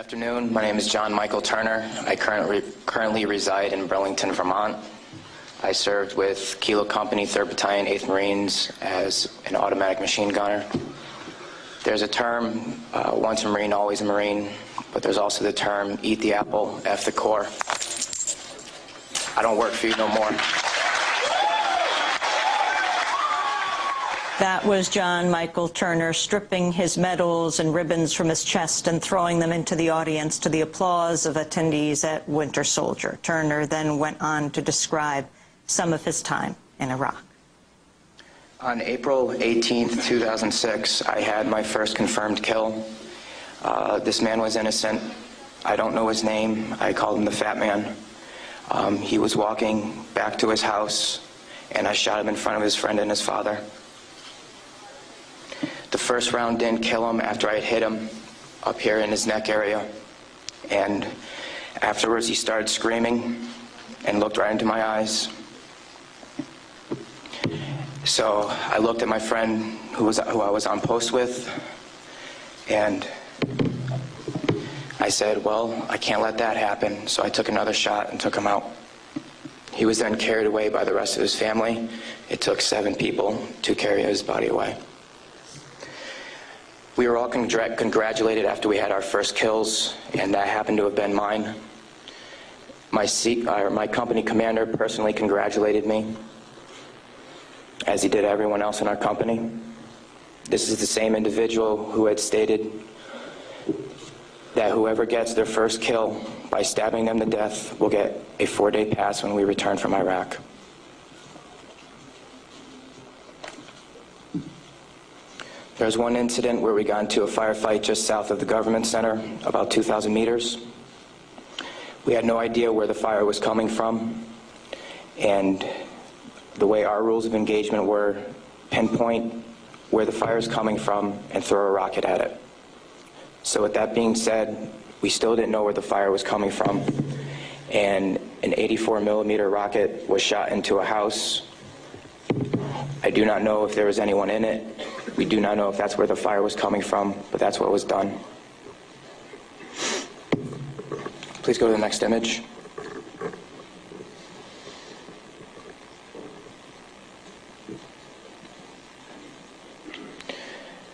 afternoon. My name is John Michael Turner. I currently reside in Burlington, Vermont. I served with Kilo Company, 3rd Battalion, 8th Marines as an automatic machine gunner. There's a term, once a Marine, always a Marine, but there's also the term, eat the apple, F the Corps. I don't work for you no more. That was John Michael Turner stripping his medals and ribbons from his chest and throwing them into the audience to the applause of attendees at Winter Soldier. Turner then went on to describe some of his time in Iraq. On April 18th, 2006, I had my first confirmed kill. This man was innocent. I don't know his name. I called him the Fat Man. He was walking back to his house, and I shot him in front of his friend and his father. The first round didn't kill him after I had hit him up here in his neck area. And afterwards he started screaming and looked right into my eyes. So I looked at my friend who I was on post with, and I said, well, I can't let that happen. So I took another shot and took him out. He was then carried away by the rest of his family. It took 7 people to carry his body away. We were all congratulated after we had our first kills, and that happened to have been mine. My company commander personally congratulated me, as he did everyone else in our company. This is the same individual who had stated that whoever gets their first kill by stabbing them to death will get a 4-day pass when we return from Iraq. There's one incident where we got into a firefight just south of the government center, about 2,000 meters. We had no idea where the fire was coming from, and the way our rules of engagement were, pinpoint where the fire is coming from and throw a rocket at it. So with that being said, we still didn't know where the fire was coming from, and an 84mm rocket was shot into a house. I do not know if there was anyone in it. We do not know if that's where the fire was coming from, but that's what was done. Please go to the next image.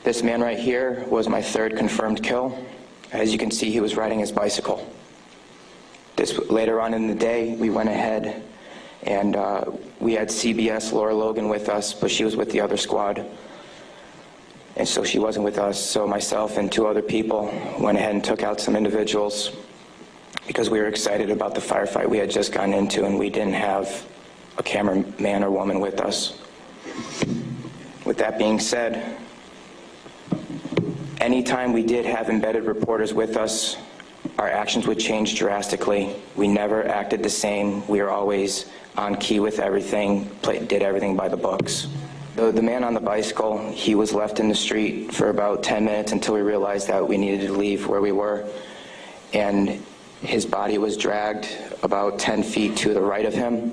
This man right here was my 3rd confirmed kill. As you can see, he was riding his bicycle. Later on in the day, we went ahead and we had CBS Laura Logan with us, but she was with the other squad. And so she wasn't with us, so myself and 2 other people went ahead and took out some individuals because we were excited about the firefight we had just gotten into, and we didn't have a cameraman or woman with us. With that being said, anytime we did have embedded reporters with us, our actions would change drastically. We never acted the same. We were always on key with everything, did everything by the books. The man on the bicycle, he was left in the street for about 10 minutes until we realized that we needed to leave where we were. And his body was dragged about 10 feet to the right of him,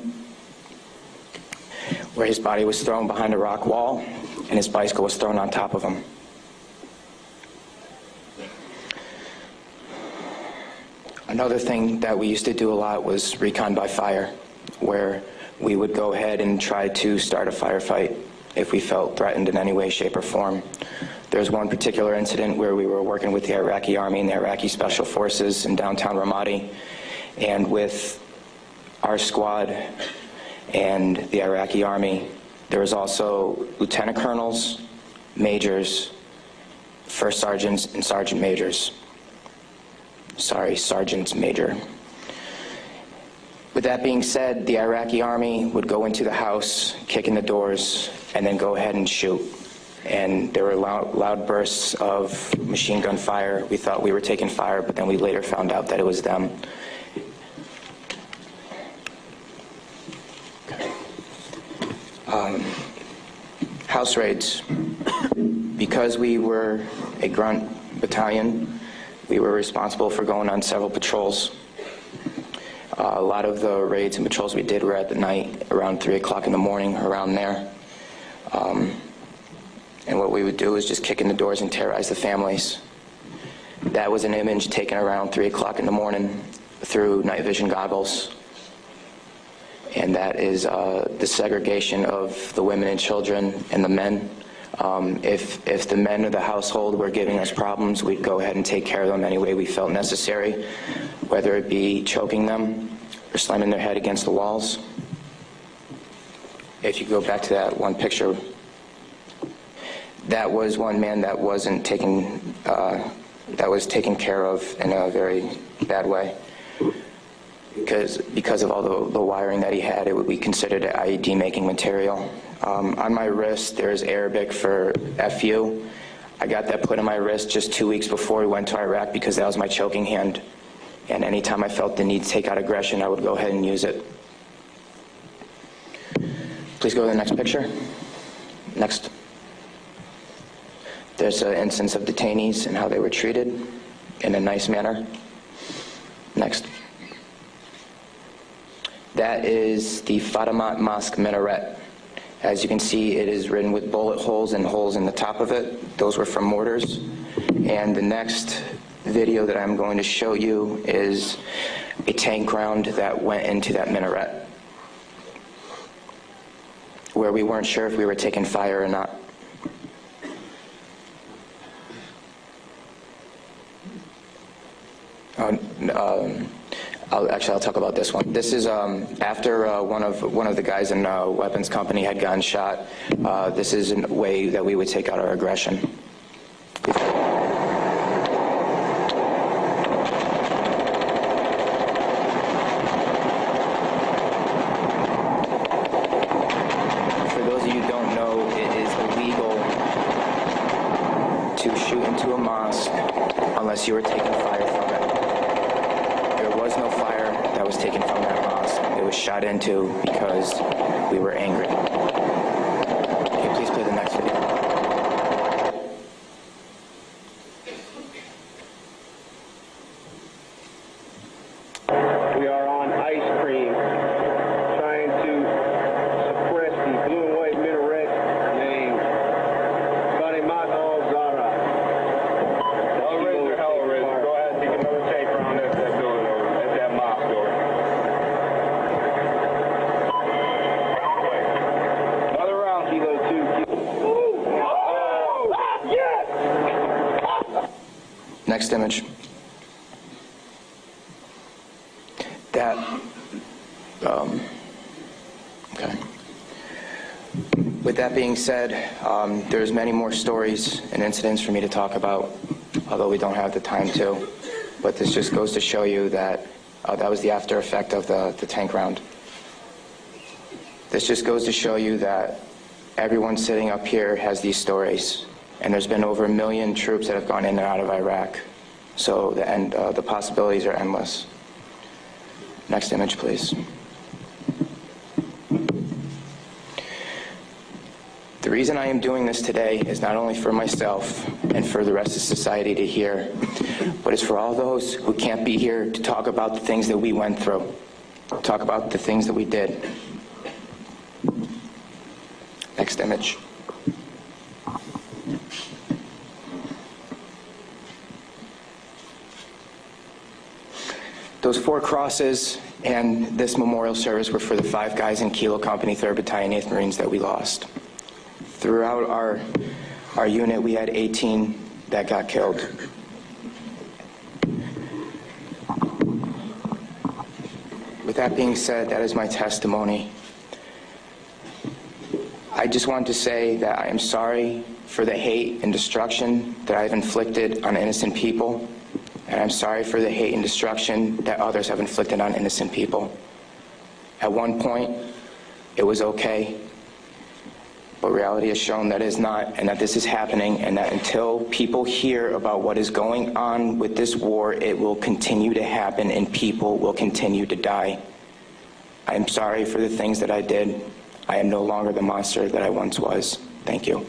where his body was thrown behind a rock wall, and his bicycle was thrown on top of him. Another thing that we used to do a lot was recon by fire, where we would go ahead and try to start a firefight if we felt threatened in any way, shape, or form. There's one particular incident where we were working with the Iraqi Army and the Iraqi Special Forces in downtown Ramadi, and with our squad and the Iraqi Army, there was also lieutenant colonels, majors, first sergeants, and sergeant majors. Sorry, sergeants major. With that being said, the Iraqi Army would go into the house, kick in the doors, and then go ahead and shoot. And there were loud bursts of machine gun fire. We thought we were taking fire, but then we later found out that it was them. House raids. Because we were a grunt battalion, we were responsible for going on several patrols. A lot of the raids and patrols we did were at the night, around 3 o'clock in the morning, around there. And what we would do is just kick in the doors and terrorize the families. That was an image taken around 3 o'clock in the morning through night vision goggles. And that is the segregation of the women and children and the men. If the men of the household were giving us problems, we'd go ahead and take care of them any way we felt necessary, whether it be choking them or slamming their head against the walls. If you go back to that one picture, that was one man that wasn't taken, that was taken care of in a very bad way. Because of all the wiring that he had, it would be considered IED making material. On my wrist, there's Arabic for FU. I got that put on my wrist just 2 weeks before we went to Iraq because that was my choking hand. And anytime I felt the need to take out aggression, I would go ahead and use it. Please go to the next picture. Next. There's an instance of detainees and how they were treated in a nice manner. Next. That is the Fatimat Mosque minaret. As you can see, it is written with bullet holes and holes in the top of it. Those were from mortars. And the next video that I'm going to show you is a tank round that went into that minaret, where we weren't sure if we were taking fire or not. I'll talk about this one. This is after one of the guys in weapons company had gotten shot. This is a way that we would take out our aggression. For those of you who don't know, it is illegal to shoot into a mosque unless you are taking fire from it. There was no fire that was taken from that mosque. It was shot into because we were angry. Can you please play the next video? We are on ice cream, trying to suppress the blue and white minaret named Fatimat al-Zahra. Hellraiser, Hellraiser, go ahead and take another tank around that building over, at that mosque door. Another round, Kilo 2. Oh! Yes! Next image. That, okay. With that being said, there's many more stories and incidents for me to talk about, although we don't have the time to. But this just goes to show you that that was the after effect of the tank round. This just goes to show you that everyone sitting up here has these stories. And there's been over 1 million troops that have gone in and out of Iraq. So the possibilities are endless. Next image, please. The reason I am doing this today is not only for myself and for the rest of society to hear, but it's for all those who can't be here to talk about the things that we went through, talk about the things that we did. Next image. Those 4 crosses and this memorial service were for the 5 guys in Kilo Company, 3rd Battalion, 8th Marines that we lost. Throughout our unit, we had 18 that got killed. With that being said, that is my testimony. I just want to say that I am sorry for the hate and destruction that I've inflicted on innocent people. And I'm sorry for the hate and destruction that others have inflicted on innocent people. At one point, it was okay, but reality has shown that it is not, and that this is happening, and that until people hear about what is going on with this war, it will continue to happen and people will continue to die. I am sorry for the things that I did. I am no longer the monster that I once was. Thank you.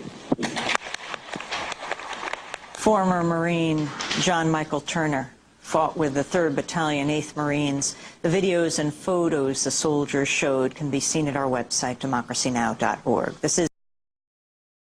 Former Marine John Michael Turner fought with the 3rd Battalion, 8th Marines. The videos and photos the soldiers showed can be seen at our website, democracynow.org. This is